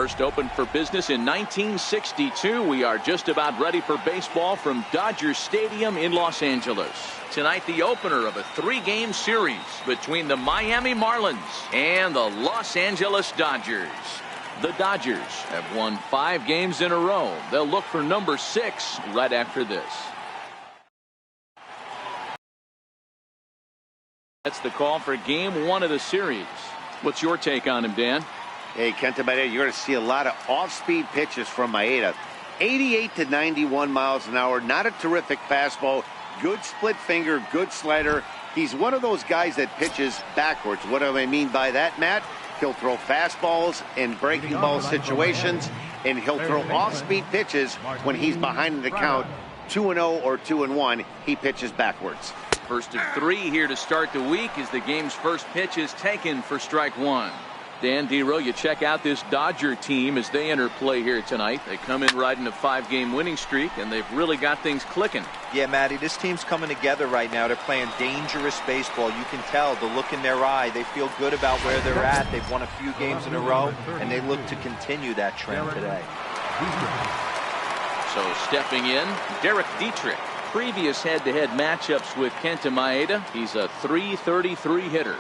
First opened for business in 1962. We are just about ready for baseball from Dodger Stadium in Los Angeles. Tonight, the opener of a 3-game series between the Miami Marlins and the Los Angeles Dodgers. The Dodgers have won 5 games in a row. They'll look for number 6 right after this. That's the call for game 1 of the series. What's your take on him, Dan? Hey, Kenta Maeda, you're going to see a lot of off-speed pitches from Maeda. 88 to 91 miles an hour, not a terrific fastball, good split finger, good slider. He's one of those guys that pitches backwards. What do I mean by that, Matt? He'll throw fastballs in breaking ball situations, and he'll throw off-speed pitches when he's behind in the count, 2-0 or 2-1. He pitches backwards. First of 3 here to start the week as the game's first pitch is taken for strike 1. Dan Dero, you check out this Dodger team as they enter play here tonight. They come in riding a 5-game winning streak, and they've really got things clicking. Yeah, Matty, this team's coming together right now. They're playing dangerous baseball. You can tell the look in their eye. They feel good about where they're at. They've won a few games in a row, and they look to continue that trend today. So stepping in, Derek Dietrich. Previous head-to-head matchups with Kenta Maeda, he's a .333 hitter.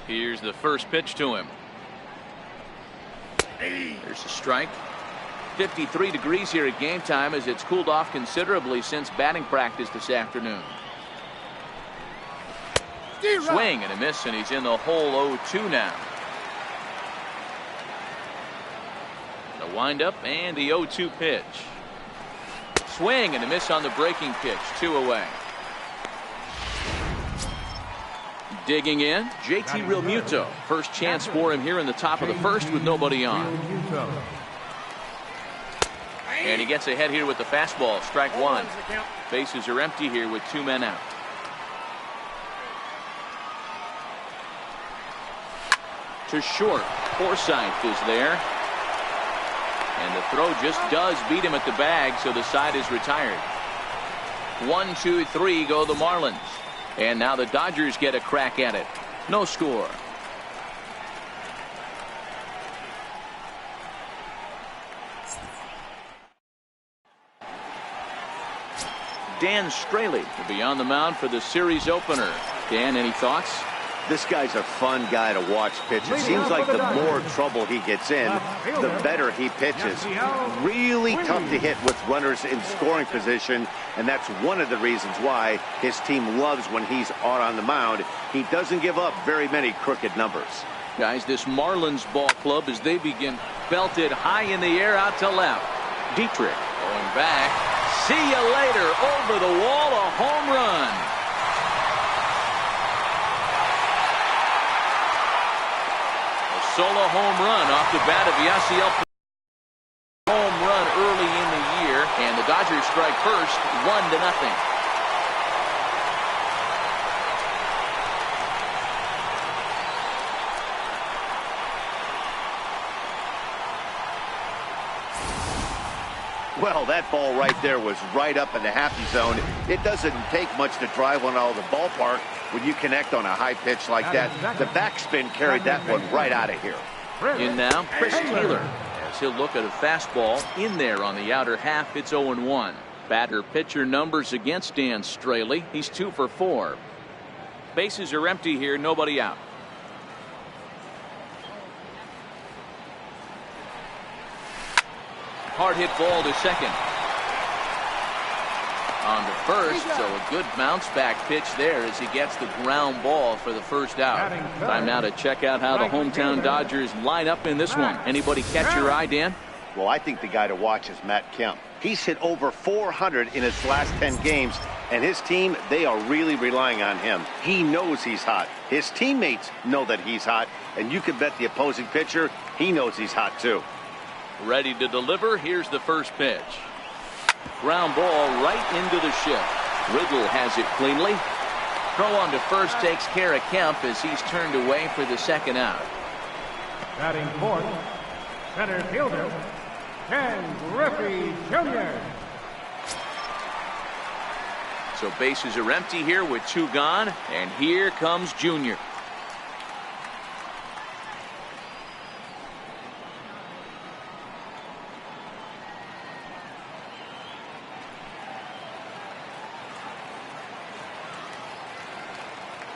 Here's the first pitch to him. There's a strike. 53 degrees here at game time as it's cooled off considerably since batting practice this afternoon. Swing and a miss, and he's in the hole 0-2 now. The windup and the 0-2 pitch. Swing and a miss on the breaking pitch. 2 away. Digging in, JT Realmuto. First chance for him here in the top of the first with nobody on. And he gets ahead here with the fastball. Strike one. Bases are empty here with 2 men out. To short. Forsythe is there. And the throw just does beat him at the bag, so the side is retired. 1, 2, 3 go the Marlins. And now the Dodgers get a crack at it. No score. Dan Straley will be on the mound for the series opener. Dan, any thoughts? This guy's a fun guy to watch pitch. It seems like the more trouble he gets in, the better he pitches. Really tough to hit with runners in scoring position, and that's one of the reasons why his team loves when he's out on the mound. He doesn't give up very many crooked numbers. Guys, this Marlins ball club as they begin belted high in the air out to left. Dietrich going back. See you later. Over the wall, a home run. Solo home run off the bat of Yasiel. Home run early in the year, and the Dodgers strike first, 1-0. Well, that ball right there was right up in the happy zone. It doesn't take much to drive one out of the ballpark when you connect on a high pitch like that. The backspin carried that one right out of here. In now, Chris Taylor, as he'll look at a fastball in there on the outer half. It's 0-1. Batter pitcher numbers against Dan Straley. He's 2 for 4. Bases are empty here, nobody out. Hard hit ball to second. On to first, so a good bounce back pitch there as he gets the ground ball for the first out. Time now to check out how the hometown Dodgers line up in this one. Anybody catch your eye, Dan? Well, I think the guy to watch is Matt Kemp. He's hit over 400 in his last 10 games, and his team, they are really relying on him. He knows he's hot. His teammates know that he's hot, and you can bet the opposing pitcher, he knows he's hot too. Ready to deliver. Here's the first pitch. Ground ball right into the shift. Riddle has it cleanly. Throw on to first takes care of Kemp as he's turned away for the second out. Batting fourth, center fielder, Ken Griffey Jr. So bases are empty here with 2 gone, and here comes Jr.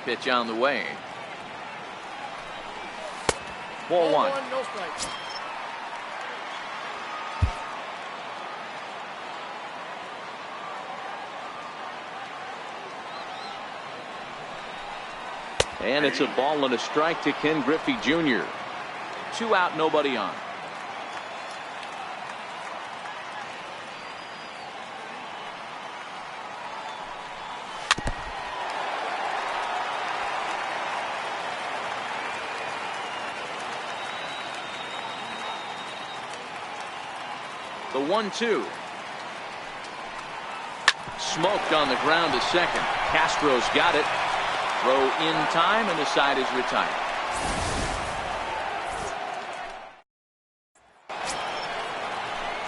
Pitch on the way. Ball 1. No strikes. And it's a ball and a strike to Ken Griffey Jr. 2 out, nobody on. The 1-2. Smoked on the ground to second. Castro's got it. Throw in time, and the side is retired.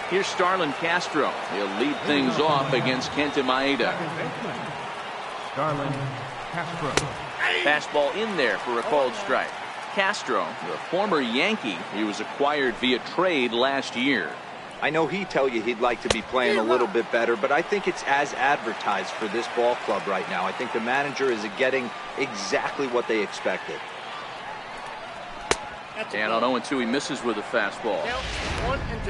Here's Starlin Castro. He'll lead things off against Kenta Maeda. Starlin Castro. Fastball in there for a called strike. Castro, the former Yankee, he was acquired via trade last year. I know he'd tell you he'd like to be playing a little bit better, but I think it's as advertised for this ball club right now. I think the manager is getting exactly what they expected. And on 0-2, he misses with a fastball.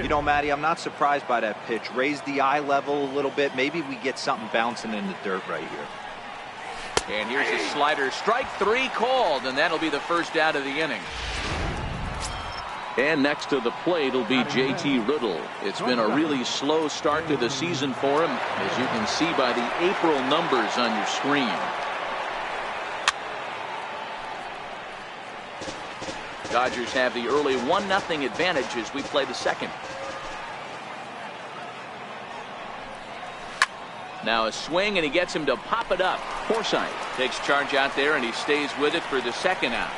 You know, Matty, I'm not surprised by that pitch. Raise the eye level a little bit. Maybe we get something bouncing in the dirt right here. And here's a slider. Strike 3 called, and that'll be the first out of the inning. And next to the plate will be J.T. Riddle. It's been a really slow start to the season for him, as you can see by the April numbers on your screen. Dodgers have the early 1-0 advantage as we play the second. Now a swing, and he gets him to pop it up. Forsythe takes charge out there, and he stays with it for the second out.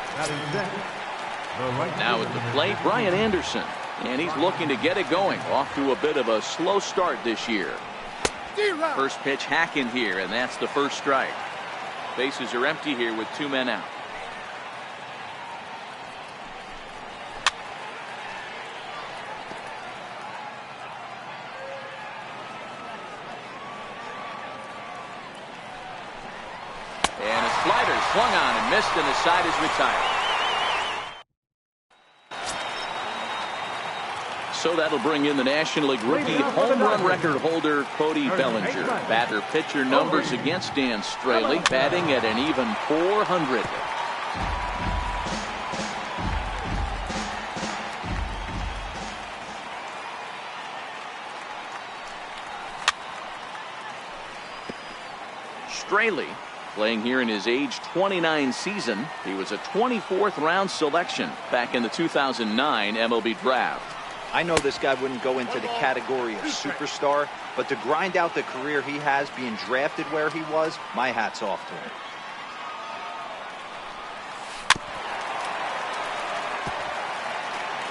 Now at the plate, Brian Anderson, and he's looking to get it going. Off to a bit of a slow start this year. First pitch hacking here, and that's the first strike. Bases are empty here with 2 men out. And a slider swung on and missed, and the side is retired. So that'll bring in the National League rookie home run record holder Cody Bellinger. Batter pitcher numbers against Dan Straley, batting at an even .400. Straley, playing here in his age 29 season. He was a 24th round selection back in the 2009 MLB draft. I know this guy wouldn't go into the category of superstar, but to grind out the career he has being drafted where he was, my hat's off to him.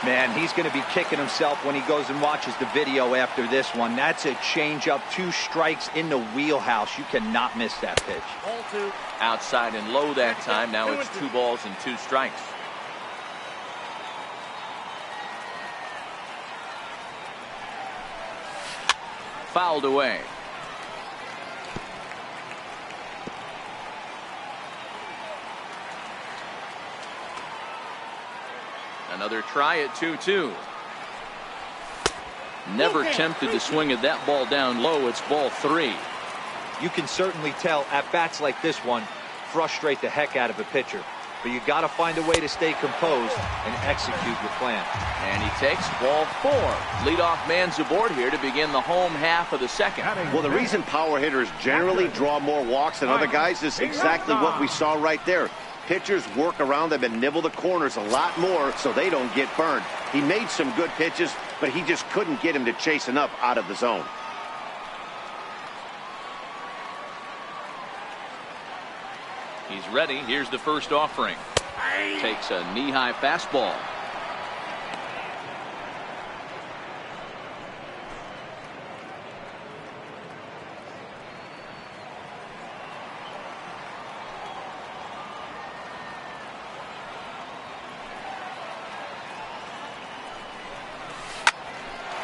Man, he's going to be kicking himself when he goes and watches the video after this one. That's a changeup, 2 strikes in the wheelhouse. You cannot miss that pitch. Outside and low that time. Now it's 2 balls and 2 strikes. Fouled away. Another try at 2-2. Never tempted to swing at that ball down low. It's ball 3. You can certainly tell at bats like this one frustrate the heck out of a pitcher. But you got to find a way to stay composed and execute your plan. And he takes ball 4. Leadoff man's aboard here to begin the home half of the second. Well, the reason power hitters generally draw more walks than other guys is exactly what we saw right there. Pitchers work around them and nibble the corners a lot more so they don't get burned. He made some good pitches, but he just couldn't get him to chase enough out of the zone. He's ready. Here's the first offering. Takes a knee-high fastball.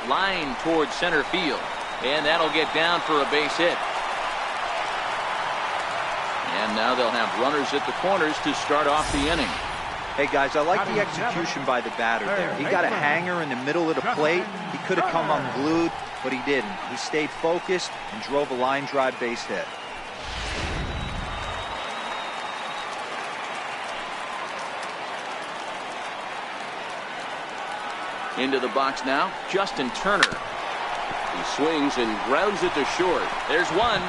Line towards center field, and that'll get down for a base hit. And now they'll have runners at the corners to start off the inning. Hey guys, I like the execution by the batter there. He got a hanger in the middle of the plate. He could have come unglued, but he didn't. He stayed focused and drove a line drive base hit. Into the box now, Justin Turner. He swings and grounds it to short. There's one.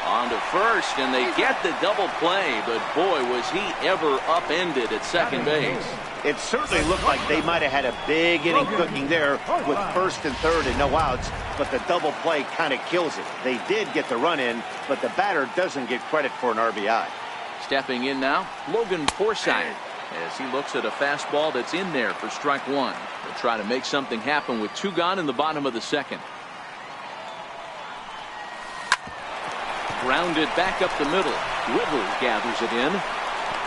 On to first, and they get the double play, but boy, was he ever upended at second base. It certainly looked like they might have had a big inning cooking there with first and third and no outs, but the double play kind of kills it. They did get the run in, but the batter doesn't get credit for an RBI. Stepping in now, Logan Forsythe, as he looks at a fastball that's in there for strike 1. They'll try to make something happen with 2 gone in the bottom of the second. Grounded back up the middle. Riddle gathers it in.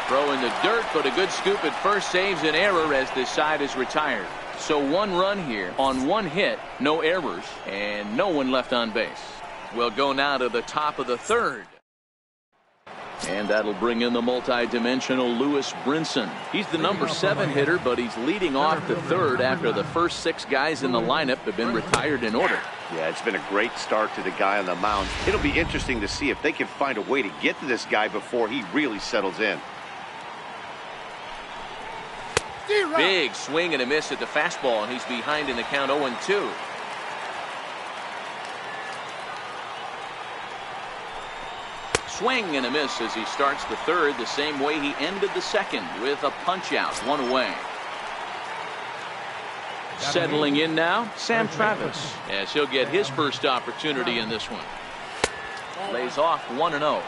Throw in the dirt, but a good scoop at first saves an error as this side is retired. So 1 run here on 1 hit, no errors, and no one left on base. We'll go now to the top of the third. And that'll bring in the multi-dimensional Lewis Brinson. He's the number 7 hitter, but he's leading off the third after the first 6 guys in the lineup have been retired in order. Yeah, it's been a great start to the guy on the mound. It'll be interesting to see if they can find a way to get to this guy before he really settles in. Big swing and a miss at the fastball, and he's behind in the count 0-2. Swing and a miss as he starts the third the same way he ended the second, with a punch out, 1 away. Settling in now, Sam Travis, as he'll get his first opportunity in this one. Lays off 1-0.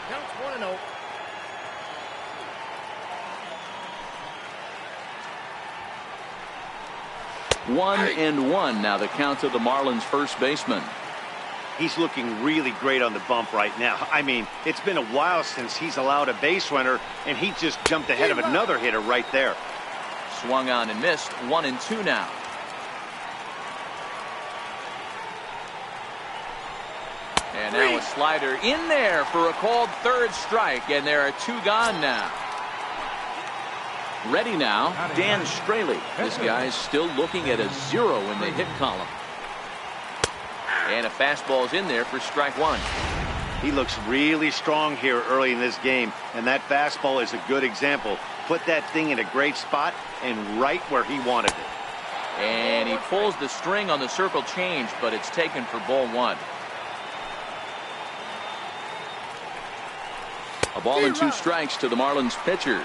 1-1 now the count of the Marlins first baseman. He's looking really great on the bump right now. I mean, it's been a while since he's allowed a base runner, and he just jumped ahead of another hitter right there. Swung on and missed, 1-2 now. And now a slider in there for a called third strike, and there are 2 gone now. Ready now, Dan Straley. This guy's still looking at a 0 in the hit column. And a fastball's in there for strike 1. He looks really strong here early in this game, and that fastball is a good example. Put that thing in a great spot and right where he wanted it. And he pulls the string on the circle change, but it's taken for ball 1. A ball and 2 strikes to the Marlins pitcher.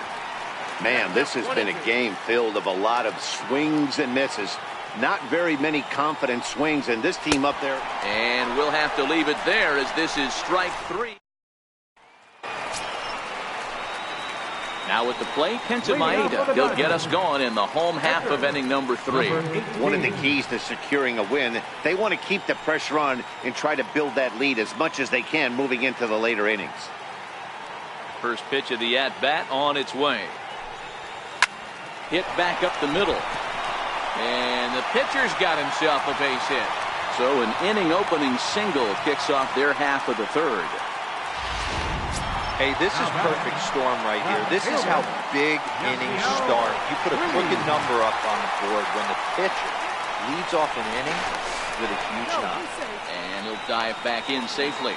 Man, this has been a game filled of a lot of swings and misses. Not very many confident swings, and this team up there. And we'll have to leave it there as this is strike 3. Now at the plate, Kenta Maeda. He'll get us going in the home half of inning number 3. One of the keys to securing a win, they want to keep the pressure on and try to build that lead as much as they can moving into the later innings. First pitch of the at-bat on its way. Hit back up the middle. And the pitcher's got himself a base hit. So an inning-opening single kicks off their half of the third. Hey, this is perfect storm right here. This is how big innings start. You put a crooked number up on the board when the pitcher leads off an inning with a huge knock. And he'll dive back in safely.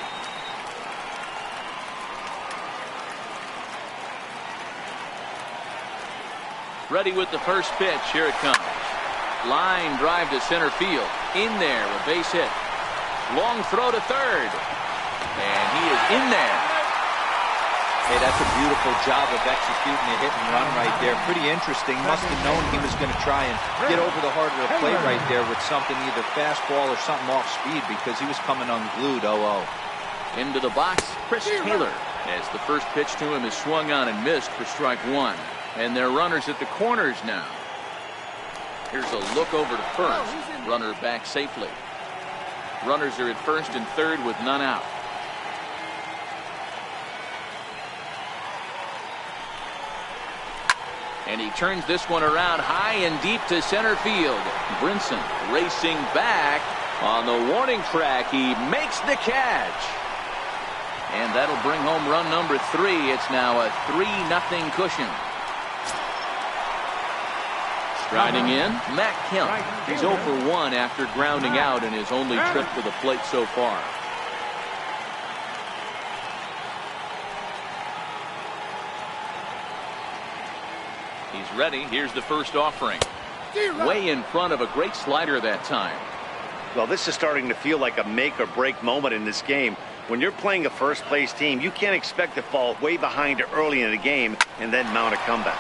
Ready with the first pitch. Here it comes. Line drive to center field. In there, a base hit. Long throw to third. And he is in there. Hey, that's a beautiful job of executing a hit and run right there. Pretty interesting. Must have known he was going to try and get over the heart of the plate right there with something, either fastball or something off speed, because he was coming unglued. 0-0. Into the box, Chris Taylor. As the first pitch to him is swung on and missed for strike 1. And they're runners at the corners now. Here's a look over to first. Runner back safely. Runners are at first and third with none out. And he turns this one around high and deep to center field. Brinson racing back on the warning track. He makes the catch. And that'll bring home run number 3. It's now a 3-0 cushion. Striding in, Matt Kemp. He's 0 for 1 after grounding out in his only trip to the plate so far. He's ready. Here's the first offering. Way in front of a great slider that time. Well, this is starting to feel like a make or break moment in this game. When you're playing a first place team, you can't expect to fall way behind early in the game and then mount a comeback.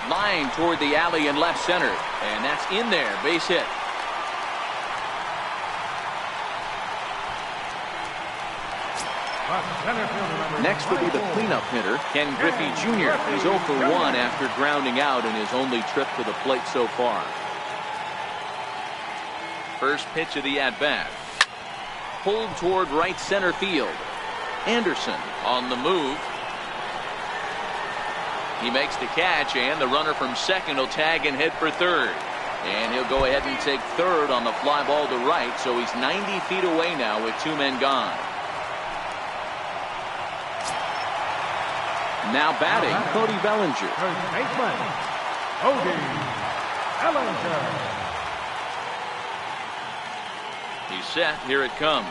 Line toward the alley in left center, and that's in there. Base hit. Next will be the cleanup hitter, Ken Griffey Jr. He's 0 for 1 after grounding out in his only trip to the plate so far. First pitch of the at-bat. Pulled toward right center field. Anderson on the move. He makes the catch, and the runner from second will tag and head for third. And he'll go ahead and take third on the fly ball to right, so he's 90 feet away now with 2 men gone. Now batting, Cody Bellinger. First baseman, Cody Bellinger. He's set. Here it comes.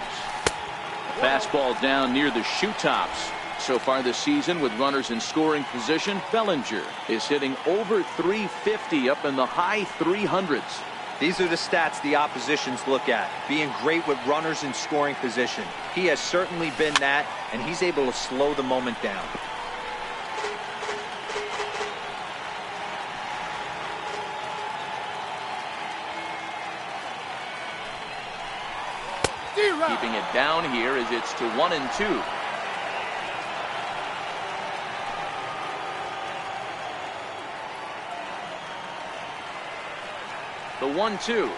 Fastball down near the shoe tops. So far this season, with runners in scoring position, Bellinger is hitting over 350, up in the high 300s. These are the stats the oppositions look at. Being great with runners in scoring position. He has certainly been that, and he's able to slow the moment down. Keeping it down here as it's to 1-2. The 1-2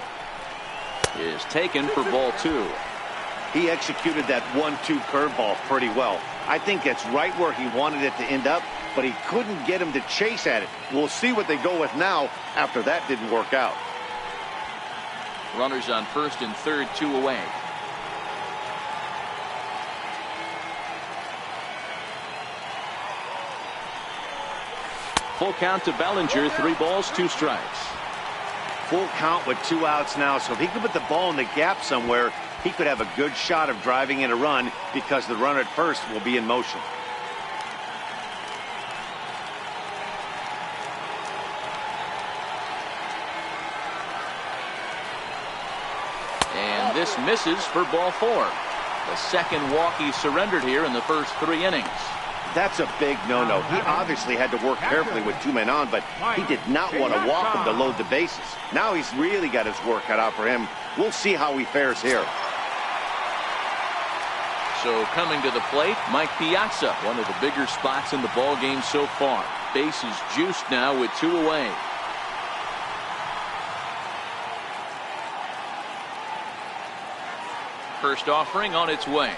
is taken for ball 2. He executed that 1-2 curveball pretty well. I think that's right where he wanted it to end up, but he couldn't get him to chase at it. We'll see what they go with now after that didn't work out. Runners on first and third, 2 away. Full count to Bellinger, 3 balls, 2 strikes. Full count with 2 outs now, so if he could put the ball in the gap somewhere, he could have a good shot of driving in a run because the runner at first will be in motion. And this misses for ball 4. The second walk he surrendered here in the first 3 innings. That's a big no-no. He obviously had to work carefully with 2 men on, but he did not want to walk him to load the bases. Now he's really got his work cut out for him. We'll see how he fares here. So coming to the plate, Mike Piazza, one of the bigger spots in the ball game so far. Base is juiced now with 2 away. First offering on its way.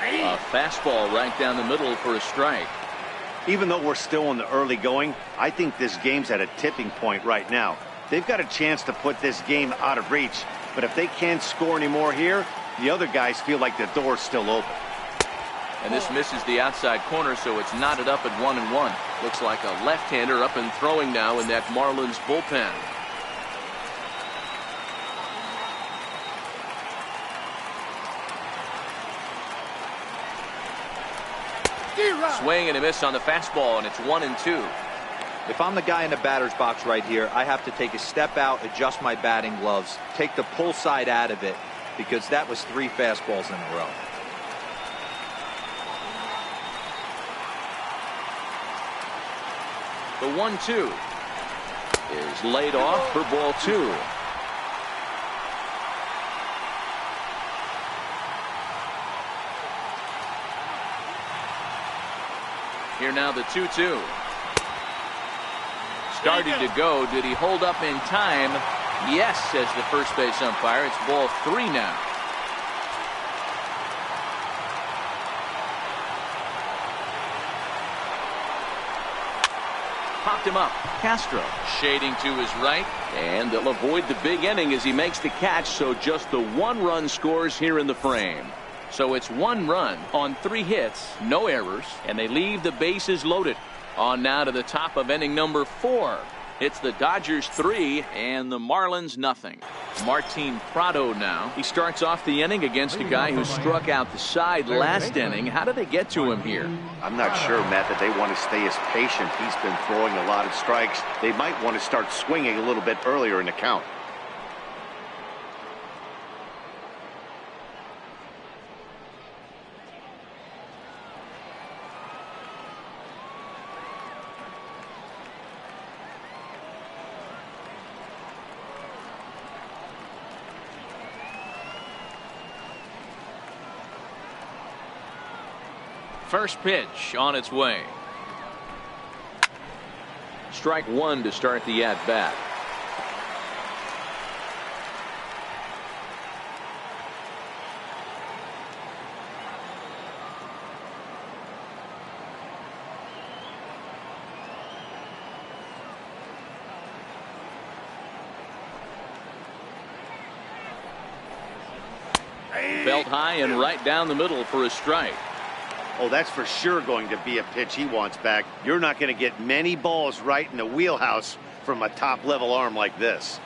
A fastball right down the middle for a strike. Even though we're still in the early going, I think this game's at a tipping point right now. They've got a chance to put this game out of reach, but if they can't score any more here, the other guys feel like the door's still open. And this misses the outside corner, so it's knotted up at 1-1. Looks like a left-hander up and throwing now in that Marlins bullpen. Swing and a miss on the fastball, and it's 1-2. If I'm the guy in the batter's box right here, I have to take a step out, adjust my batting gloves, take the pull side out of it, because that was 3 fastballs in a row. The 1-2 is laid off for ball 2. Here now the 2-2. Started to go. Did he hold up in time? Yes, says the first base umpire. It's ball 3 now. Popped him up. Castro shading to his right, and they'll avoid the big inning as he makes the catch, so just the 1 run scores here in the frame. So it's 1 run on 3 hits, no errors, and they leave the bases loaded. On now to the top of inning number 4. It's the Dodgers 3 and the Marlins nothing. Martin Prado now. He starts off the inning against a guy who struck out the side last inning. How did they get to him here? I'm not sure, Matt, that they want to stay as patient. He's been throwing a lot of strikes. They might want to start swinging a little bit earlier in the count. First pitch on its way. Strike 1 to start the at-bat. Belt high and right down the middle for a strike. Oh, that's for sure going to be a pitch he wants back. You're not going to get many balls right in the wheelhouse from a top-level arm like this.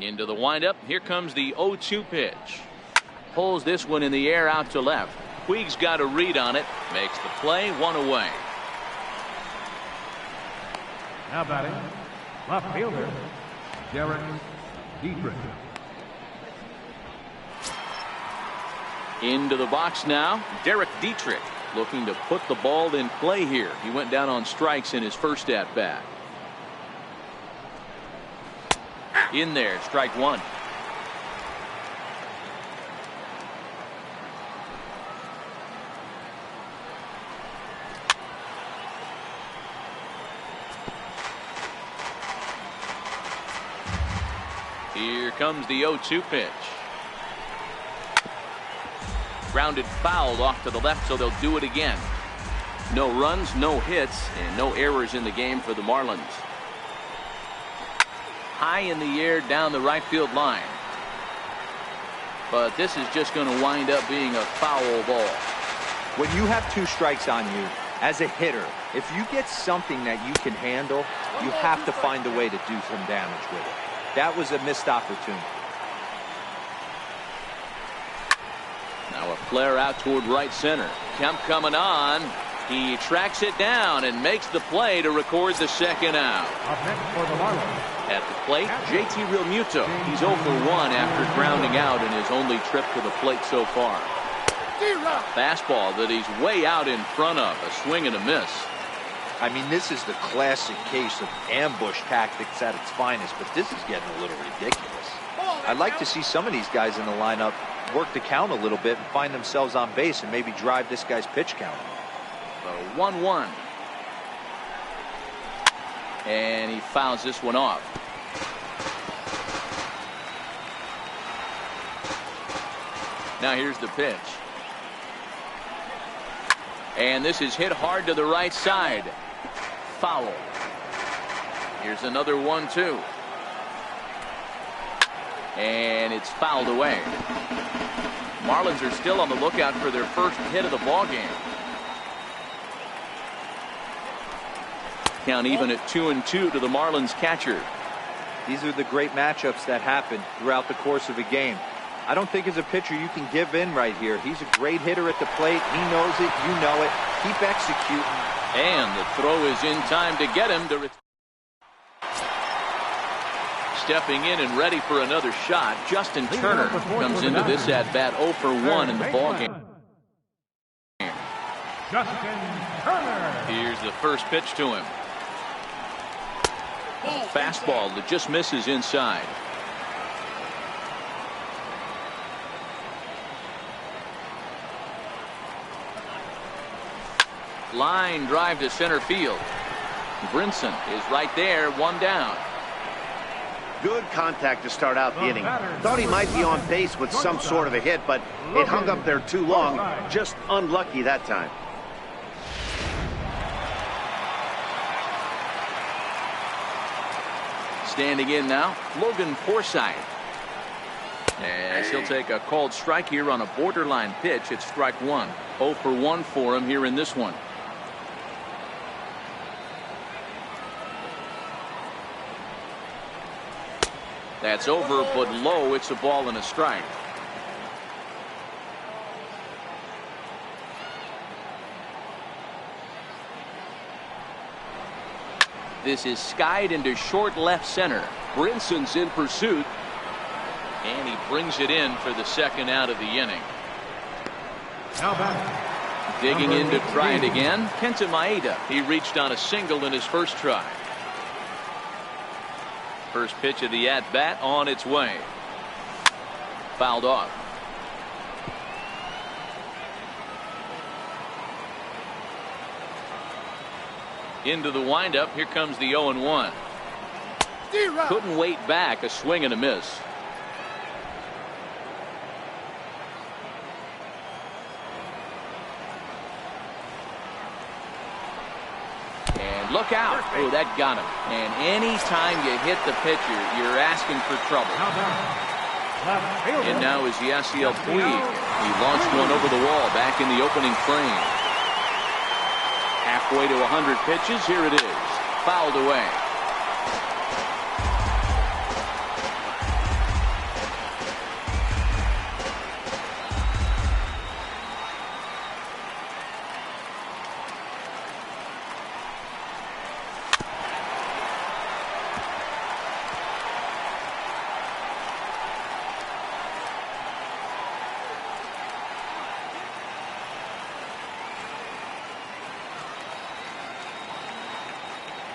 Into the windup. Here comes the 0-2 pitch. Pulls this one in the air out to left. Puig's got a read on it. Makes the play, 1 away. Now batting, left fielder, Derek Dietrich. Into the box now, Derek Dietrich looking to put the ball in play here. He went down on strikes in his first at bat. In there, strike one. Here comes the 0-2 pitch. Grounded foul off to the left, so they'll do it again. No runs, no hits, and no errors in the game for the Marlins. High in the air down the right field line. But this is just going to wind up being a foul ball. When you have 2 strikes on you, as a hitter, if you get something that you can handle, you have to find a way to do some damage with it. That was a missed opportunity. Now a flare out toward right center. Kemp coming on. He tracks it down and makes the play to record the second out. Up next for the Marlins. At the plate, JT Realmuto. He's 0 for 1 after grounding out in his only trip to the plate so far. Fastball that he's way out in front of. A swing and a miss. I mean, this is the classic case of ambush tactics at its finest, but this is getting a little ridiculous. I'd like to see some of these guys in the lineup work the count a little bit and find themselves on base and maybe drive this guy's pitch count. 1-1. And he fouls this one off. Now here's the pitch. And this is hit hard to the right side. Foul. Here's another 1-2. And it's fouled away. Marlins are still on the lookout for their first hit of the ball game. Count even at 2-2 to the Marlins catcher. These are the great matchups that happen throughout the course of a game. I don't think as a pitcher you can give in right here. He's a great hitter at the plate. He knows it. You know it. Keep executing. And the throw is in time to get him to stepping in and ready for another shot. Justin Turner comes into this at bat 0 for 1 in the ball game. Justin Turner. Here's the first pitch to him. Fastball that just misses inside. Line drive to center field. Brinson is right there, 1 down. Good contact to start out the inning. Thought he might be on base with some sort of a hit, but it hung up there too long. Just unlucky that time. Standing in now, Logan Forsythe. As he'll take a called strike here on a borderline pitch. It's strike 1. 0 for 1 for him here in this one. That's over, but low. It's a ball and a strike. This is skied into short left center. Brinson's in pursuit. And he brings it in for the second out of the inning. Now back. Digging in to try it again. Kenta Maeda. He reached on a single in his first try. First pitch of the at-bat on its way. Fouled off. Into the windup. Here comes the 0-1. Couldn't wait back. A swing and a miss. And look out. Oh, that got him. And anytime you hit the pitcher, you're asking for trouble. And now is Yasiel Puig. He launched one over the wall back in the opening frame. Halfway to 100 pitches. Here it is. Fouled away.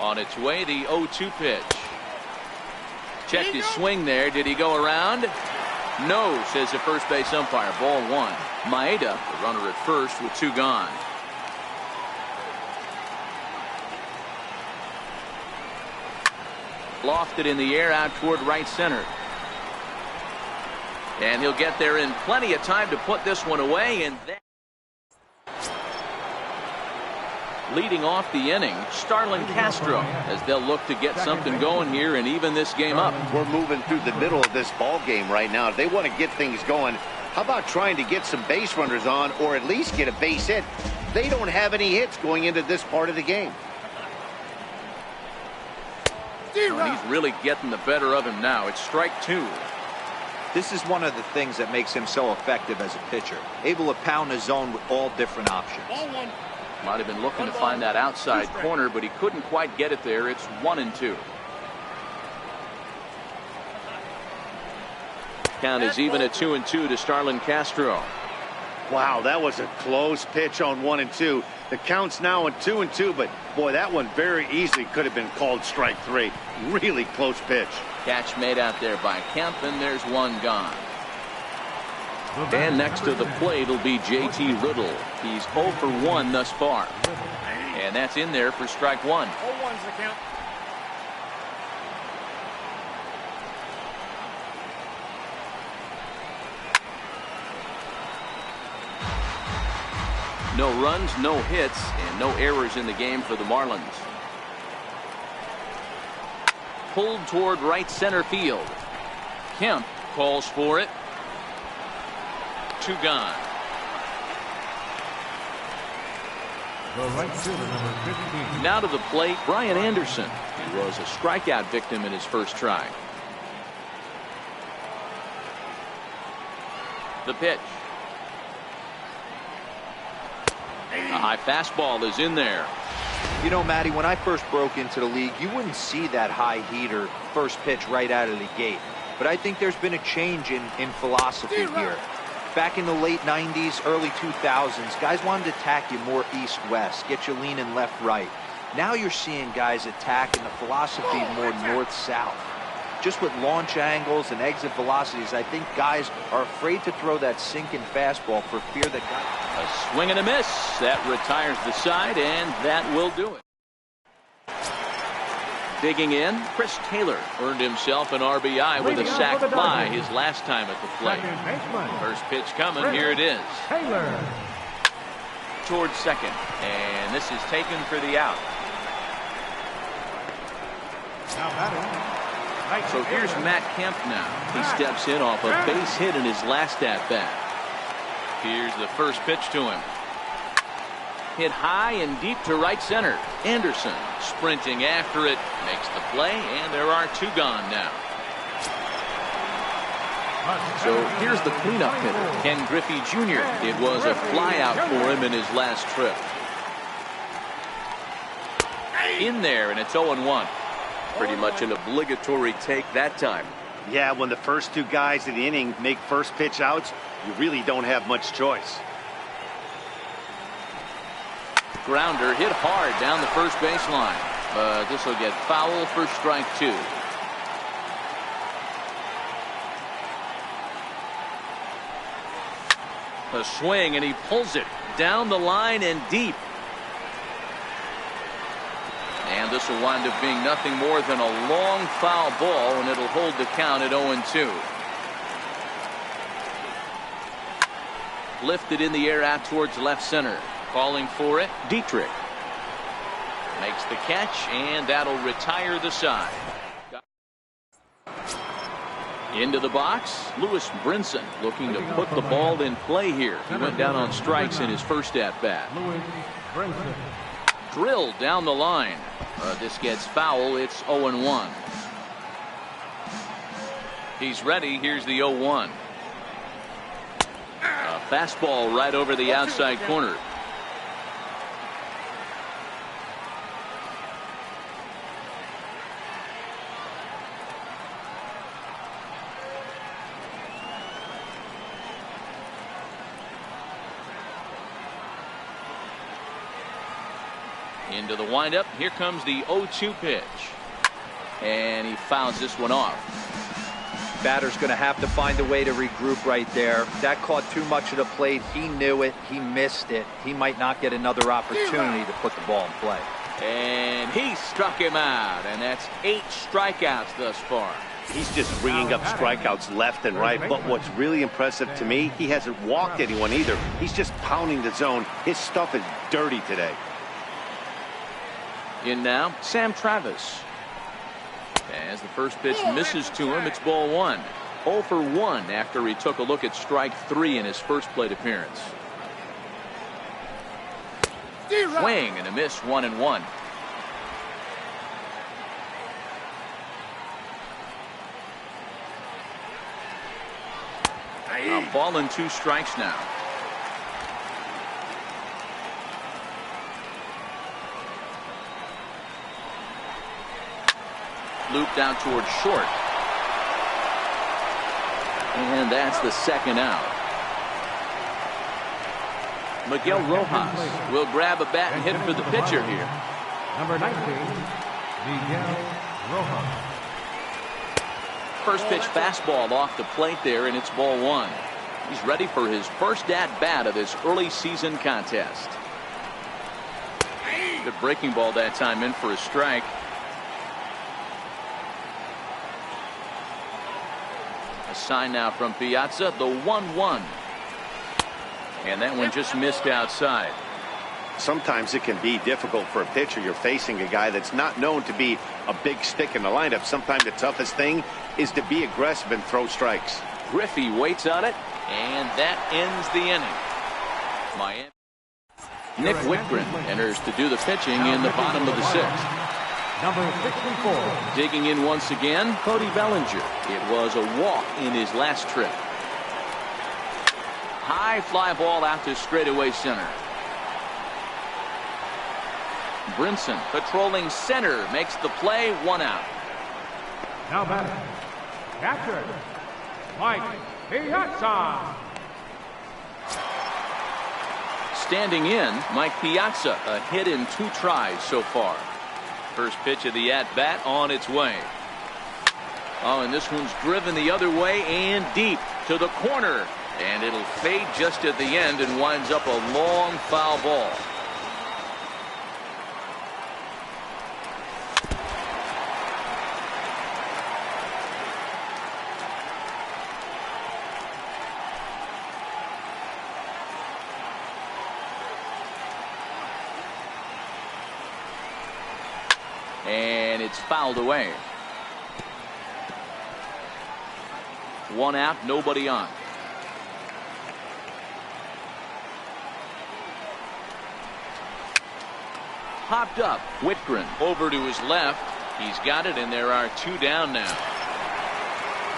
On its way, the 0-2 pitch. Checked his swing there. Did he go around? No, says the first base umpire. Ball one. Maeda, the runner at first with 2 gone. Lofted in the air out toward right center. And he'll get there in plenty of time to put this one away. And then leading off the inning, Starlin Castro, as they'll look to get something going here and even this game up. We're moving through the middle of this ball game right now. If they want to get things going, how about trying to get some base runners on or at least get a base hit? They don't have any hits going into this part of the game. And he's really getting the better of him now. It's strike 2. This is one of the things that makes him so effective as a pitcher. Able to pound the zone with all different options. Might have been looking to find that outside corner, but he couldn't quite get it there. It's 1-2. Count is even at 2-2 to Starlin Castro. Wow, that was a close pitch on 1-2. The count's now at 2-2, but boy, that one very easily could have been called strike 3. Really close pitch. Catch made out there by Kemp, and there's 1 gone. And next to the plate will be J.T. Riddle. He's 0 for 1 thus far. And that's in there for strike 1. 0-1's the count. No runs, no hits, and no errors in the game for the Marlins. Pulled toward right center field. Kemp calls for it. 2 gone. The right fielder, number 15. Now to the plate, Brian Anderson. He was a strikeout victim in his first try. The pitch. A high fastball is in there. You know, Matty, when I first broke into the league, you wouldn't see that high heater first pitch right out of the gate. But I think there's been a change in philosophy here. Back in the late 90s, early 2000s, guys wanted to attack you more east-west, get you leaning left-right. Now you're seeing guys attack in the philosophy more north-south. Just with launch angles and exit velocities, I think guys are afraid to throw that sinking fastball for fear that A swing and a miss. That retires the side, and that will do it. Digging in, Chris Taylor earned himself an RBI with a sac fly his last time at the plate. First pitch coming. Here it is. Taylor. Towards second, and this is taken for the out. Now batting. So here's Matt Kemp now. He steps in off a base hit in his last at-bat. Here's the first pitch to him. Hit high and deep to right center. Anderson sprinting after it, makes the play, and there are 2 gone now. So here's the cleanup hitter, Ken Griffey Jr. It was a flyout for him in his last trip. In there, and it's 0-1. Pretty much an obligatory take that time. Yeah, when the first 2 guys in the inning make first pitch outs, you really don't have much choice. Grounder hit hard down the first baseline, but this will get foul for strike 2. A swing, and he pulls it down the line and deep. And this will wind up being nothing more than a long foul ball, and it'll hold the count at 0-2. Lifted in the air out towards left center. Calling for it, Dietrich. Makes the catch, and that'll retire the side. Into the box, Lewis Brinson looking to put the ball in play here. He went down on strikes in his first at-bat. Drilled down the line. This gets foul. It's 0-1. He's ready. Here's the 0-1. A fastball right over the outside corner. Into the windup. Here comes the 0-2 pitch. And he fouls this one off. Batter's going to have to find a way to regroup right there. That caught too much of the plate. He knew it. He missed it. He might not get another opportunity to put the ball in play. And he struck him out. And that's 8 strikeouts thus far. He's just bringing up strikeouts left and right. But what's really impressive to me, he hasn't walked anyone either. He's just pounding the zone. His stuff is dirty today. In now, Sam Travis. As the first pitch misses to him, it's ball 1. 0 for 1 after he took a look at strike 3 in his first plate appearance. Swing and a miss, 1-1. A ball and 2 strikes now. Looped out towards short. And that's the second out. Miguel Rojas will grab a bat and hit for the pitcher here. Number 19, Miguel Rojas. First pitch fastball off the plate there, and it's ball 1. He's ready for his first at-bat of this early season contest. Good breaking ball that time in for a strike. A sign now from Piazza, the 1-1. And that one just missed outside. Sometimes it can be difficult for a pitcher. You're facing a guy that's not known to be a big stick in the lineup. Sometimes the toughest thing is to be aggressive and throw strikes. Griffey waits on it, and that ends the inning. Miami. Nick Whitgren enters to do the pitching in the bottom of the 6th. Number 64. Digging in once again, Cody Bellinger. It was a walk in his last trip. High fly ball out to straightaway center. Brinson patrolling center makes the play, 1 out. Now batting, catcher, Mike Piazza. Standing in, Mike Piazza, a hit in 2 tries so far. First pitch of the at-bat on its way. Oh, and this one's driven the other way and deep to the corner. And it'll fade just at the end and winds up a long foul ball. And it's fouled away. 1 out, nobody on. Popped up. Whitgren over to his left. He's got it, and there are 2 down now.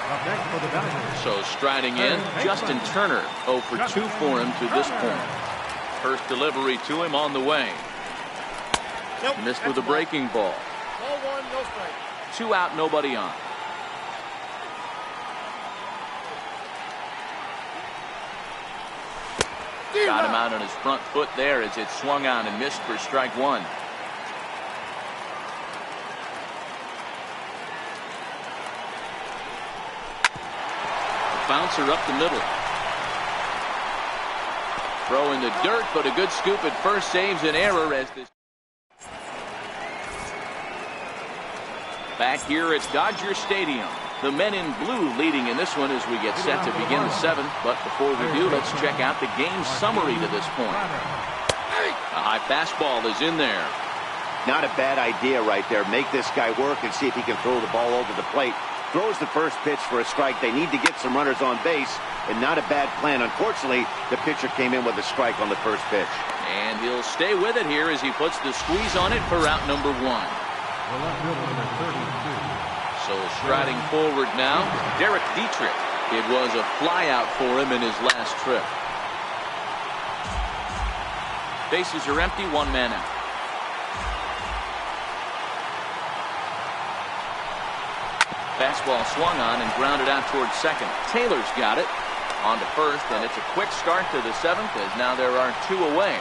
Up next for the batter. So striding in, Justin Turner 0 for 2 for him to this point. First delivery to him on the way. Missed with a breaking ball. Ball 1, no strike. 2 out, nobody on. Got him out on his front foot there as it swung on and missed for strike 1. A bouncer up the middle. Throw in the dirt, but a good scoop at first saves an error as this. Back here at Dodger Stadium. The men in blue leading in this one as we get set to begin the 7th. But before we do, let's check out the game summary to this point. A high fastball is in there. Not a bad idea right there. Make this guy work and see if he can throw the ball over the plate. Throws the first pitch for a strike. They need to get some runners on base, and not a bad plan. Unfortunately, the pitcher came in with a strike on the first pitch. And he'll stay with it here as he puts the squeeze on it for out number 1. The left fielder, number 32. So striding forward now, Derek Dietrich. It was a flyout for him in his last trip. Bases are empty, 1 man out. Fastball swung on and grounded out towards second. Taylor's got it. On to first, and it's a quick start to the 7th as now there are 2 away.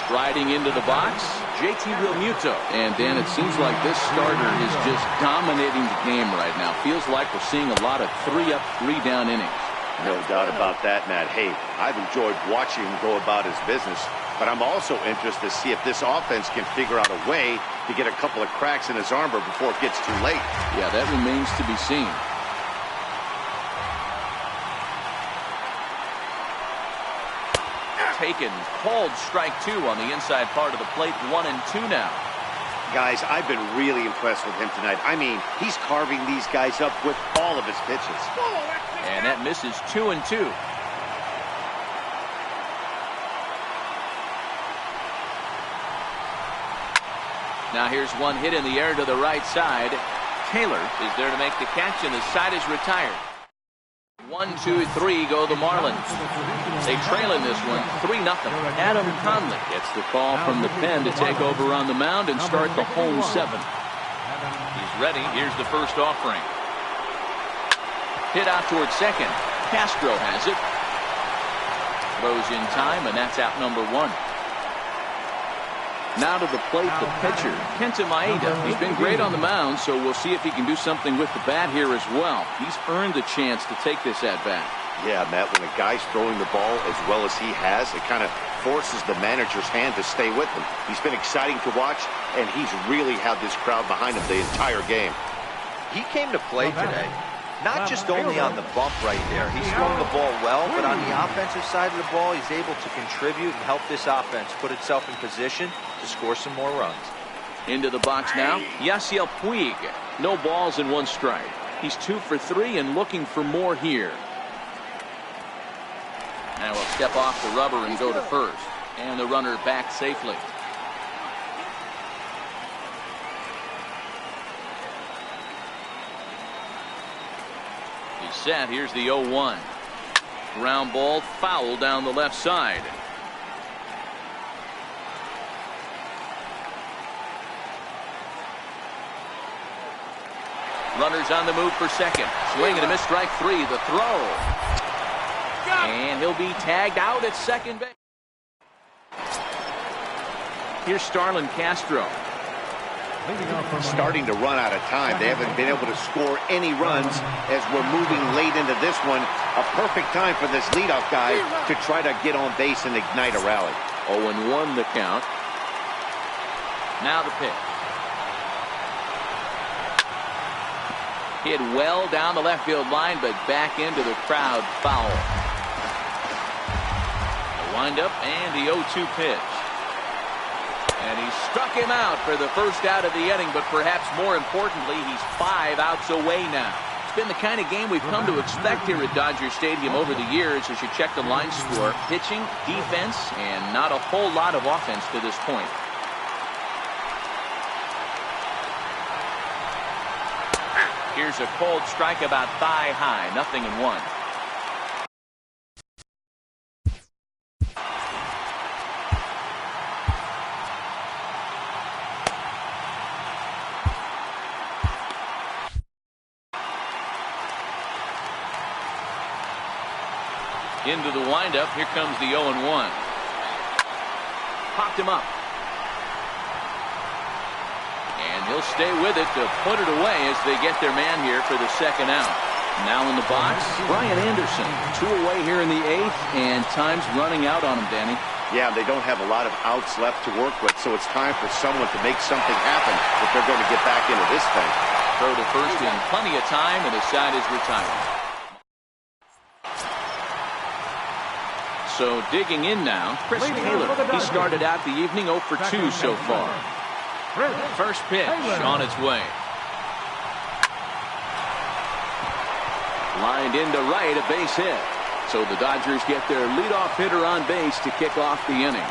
Striding into the box, JT Realmuto. And Dan, it seems like this starter is just dominating the game right now. Feels like we're seeing a lot of 3-up, 3-down innings. No doubt about that, Matt. Hey, I've enjoyed watching him go about his business, but I'm also interested to see if this offense can figure out a way to get a couple of cracks in his armor before it gets too late. Yeah, that remains to be seen. Taken, called strike 2 on the inside part of the plate. 1-2 now. Guys, I've been really impressed with him tonight. I mean, he's carving these guys up with all of his pitches. And that misses. 2-2. Now here's one hit in the air to the right side. Taylor is there to make the catch, and the side is retired. 1-2-3 go the Marlins. They trail in this one 3-0. Adam Conley gets the call from the pen to take over on the mound and start the home 7. He's ready. Here's the first offering. Hit out towards second. Castro has it. Throws in time, and that's out number 1. Now to the plate, the pitcher, Kenta Maeda. He's been great on the mound, so we'll see if he can do something with the bat here as well. He's earned a chance to take this at-bat. Yeah, Matt, when a guy's throwing the ball as well as he has, it kind of forces the manager's hand to stay with him. He's been exciting to watch, and he's really had this crowd behind him the entire game. He came to play today. Not just only on the bump right there. He's throwing the ball well, but on the offensive side of the ball, he's able to contribute and help this offense put itself in position to score some more runs. Into the box now, Yasiel Puig. No balls and 1 strike. He's 2 for 3 and looking for more here. Now we'll step off the rubber and go to first. And the runner back safely. Set. Here's the 0-1. Ground ball, foul down the left side. Runners on the move for second. Swing and a miss, strike 3. The throw. And he'll be tagged out at second base. Here's Starlin Castro. Starting to run out of time. They haven't been able to score any runs as we're moving late into this one. A perfect time for this leadoff guy to try to get on base and ignite a rally. 0-1 the count. Now the pitch. Hit well down the left field line, but back into the crowd, foul. The windup and the 0-2 pitch. And he struck him out for the first out of the inning, but perhaps more importantly, he's 5 outs away now. It's been the kind of game we've come to expect here at Dodger Stadium over the years as you check the line score. Pitching, defense, and not a whole lot of offense to this point. Here's a cold strike about thigh high, 0-1. Into the windup. Here comes the 0-1. Popped him up. And he'll stay with it to put it away as they get their man here for the second out. Now in the box, Brian Anderson. 2 away here in the 8th, and time's running out on him, Danny. Yeah, they don't have a lot of outs left to work with, so it's time for someone to make something happen if they're going to get back into this thing. Throw to first in plenty of time, and the side is retired. So digging in now, Chris Taylor. He started out the evening 0 for 2 so far. First pitch on its way. Lined into right, a base hit. So the Dodgers get their leadoff hitter on base to kick off the inning.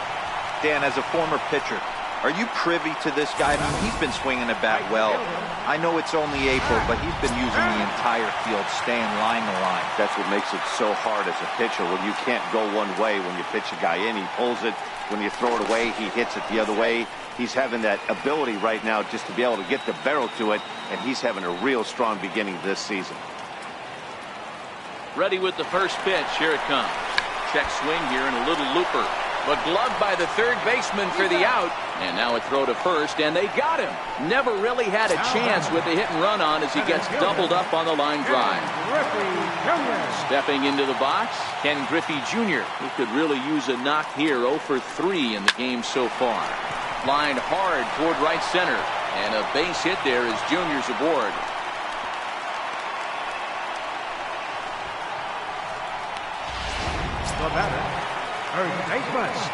Dan, as a former pitcher, are you privy to this guy? I mean, he's been swinging the bat well. I know it's only April, but he's been using the entire field, staying line to line. That's what makes it so hard as a pitcher when you can't go one way when you pitch a guy in. He pulls it. When you throw it away, he hits it the other way. He's having that ability right now just to be able to get the barrel to it, and he's having a real strong beginning this season. Ready with the first pitch. Here it comes. Check swing here and a little looper. but gloved by the third baseman for the out. And now a throw to first, and they got him. Never really had a chance with the hit and run on as he gets doubled up on the line drive. Stepping into the box, Ken Griffey Jr., who could really use a knock here. 0 for 3 in the game so far. Lined hard toward right center, and a base hit there is Junior's aboard. The batter,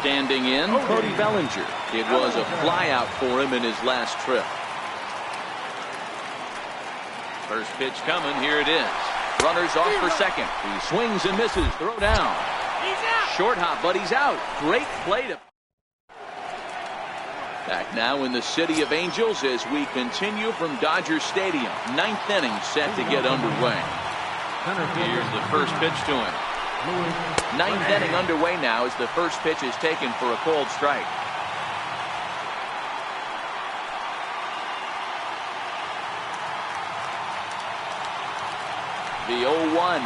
standing in, Cody Bellinger. It was a flyout for him in his last trip. First pitch coming. Here it is. Runners off for second. He swings and misses. Throw down. Short hop, but he's out. Great play to. Back now in the City of Angels as we continue from Dodger Stadium. 9th inning set to get underway. Here's the first pitch to him. 9th inning underway now as the first pitch is taken for a called strike. The 0-1.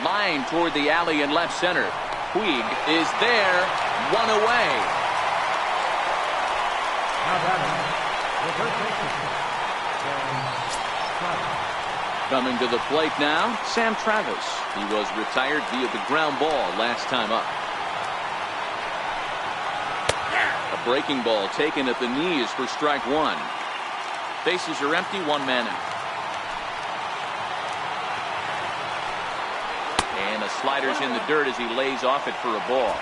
Line toward the alley in left center. Puig is there. One away. Coming to the plate now, Sam Travis. He was retired via the ground ball last time up. A breaking ball taken at the knees for strike one. Bases are empty, one man out. And the slider's in the dirt as he lays off it for a ball.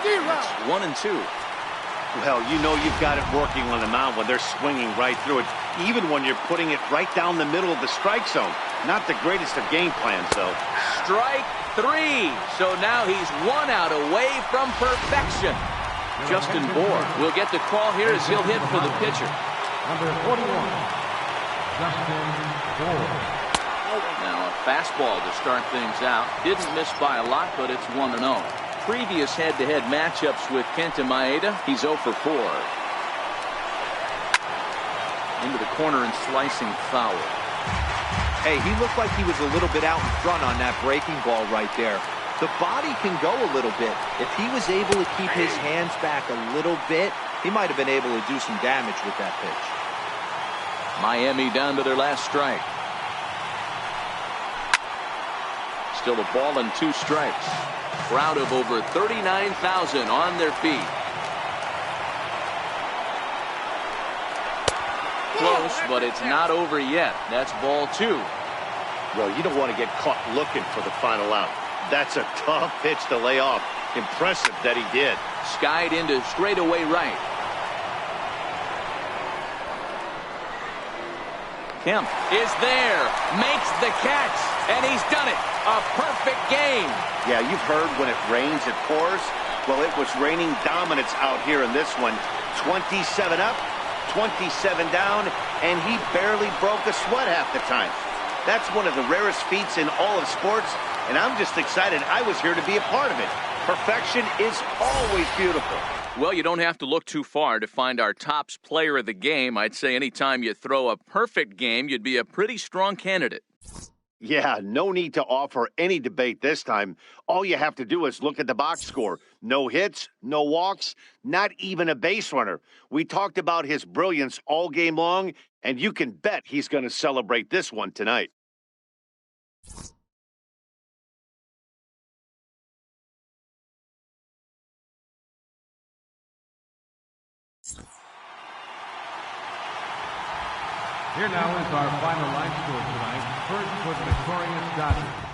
It's 1-2. Well, you know you've got it working on the mound when they're swinging right through it, even when you're putting it right down the middle of the strike zone. Not the greatest of game plans, though. Strike 3. So now he's 1 out away from perfection. Justin Bohr will get the call here as he'll hit for the pitcher. Number 41, Justin Bohr. Now a fastball to start things out. Didn't miss by a lot, but it's 1-0. Previous head-to-head matchups with Kenta Maeda, he's 0 for 4. Into the corner and slicing foul. Hey, he looked like he was a little bit out in front on that breaking ball right there. The body can go a little bit. If he was able to keep his hands back a little bit, he might have been able to do some damage with that pitch. Miami down to their last strike. Still a ball and 2 strikes. Crowd of over 39,000 on their feet. Close, but it's not over yet. That's ball 2. Well, you don't want to get caught looking for the final out. That's a tough pitch to lay off. Impressive that he did. Skied into straightaway right. Kemp is there, makes the catch, and he's done it. A perfect game. Yeah, you've heard when it rains, it pours. Well, it was raining dominance out here in this one. 27 up, 27 down, and he barely broke a sweat half the time. That's one of the rarest feats in all of sports, and I'm just excited I was here to be a part of it. Perfection is always beautiful. Well, you don't have to look too far to find our tops player of the game. I'd say anytime you throw a perfect game, you'd be a pretty strong candidate. Yeah, no need to offer any debate this time. All you have to do is look at the box score. No hits, no walks, not even a base runner. We talked about his brilliance all game long, and you can bet he's going to celebrate this one tonight. Here now is our final line score tonight. First for the victorious Dodgers.